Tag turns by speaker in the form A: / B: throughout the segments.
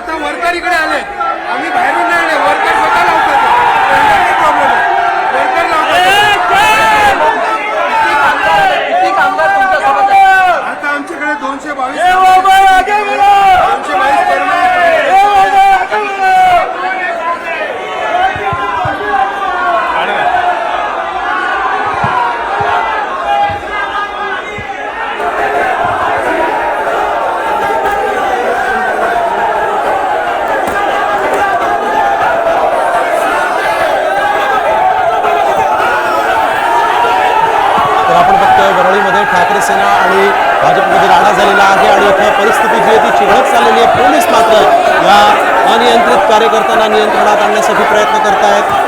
A: स्वतः वर्कर इकडे आले, आम्ही बाहेरून नाही आले, वर्कर स्वतः लावतात. प्रॉब्लेम आहे, वर्कर लावतात.
B: किती कामगार तुमच्यासोबत आहेत?
A: आता आमच्याकडे 222
C: तर आपण बघतोय वरळीमध्ये ठाकरे सेना आणि भाजपमध्ये राडा झालेला आहे आणि इथं परिस्थिती जी आहे ती चिघळत चाललेली आहे. पोलीस मात्र या अनियंत्रित कार्यकर्त्यांना नियंत्रणात आणण्यासाठी प्रयत्न करतायत.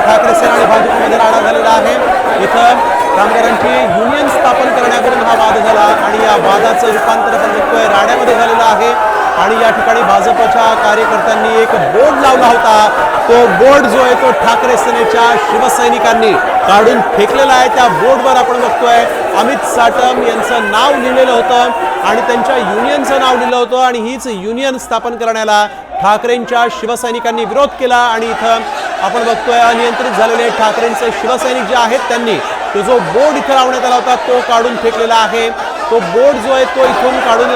C: ठाकरे सेना आणि भाजपमध्ये राडा झालेला आहे. इथं कामगारांची युनियन स्थापन करण्यावरून हा वाद झाला आणि या वादाचं रूपांतर आपण बघतोय राड्यामध्ये झालेलं आहे. आणि या ठिकाणी भाजपच्या कार्यकर्त्यांनी एक बोर्ड लावला होता. तो बोर्ड जो आहे तो ठाकरे सेनेच्या शिवसैनिकांनी काढून फेकलेला आहे. त्या बोर्डवर आपण बघतोय अमित साटम यांचं नाव लिहिलेलं होतं आणि त्यांच्या युनियनचं नाव लिहिलं होतं आणि हीच युनियन स्थापन करण्याला ठाकरेंच्या शिवसैनिकांनी विरोध केला. आणि इथं आपण बघतोय अनियंत्रित झालेले ठाकरेंचे शिवसैनिक जे आहेत त्यांनी तो जो बोर्ड इथं लावण्यात आला होता तो काढून फेकलेला आहे. तो बोर्ड जो आहे तो इथून काढून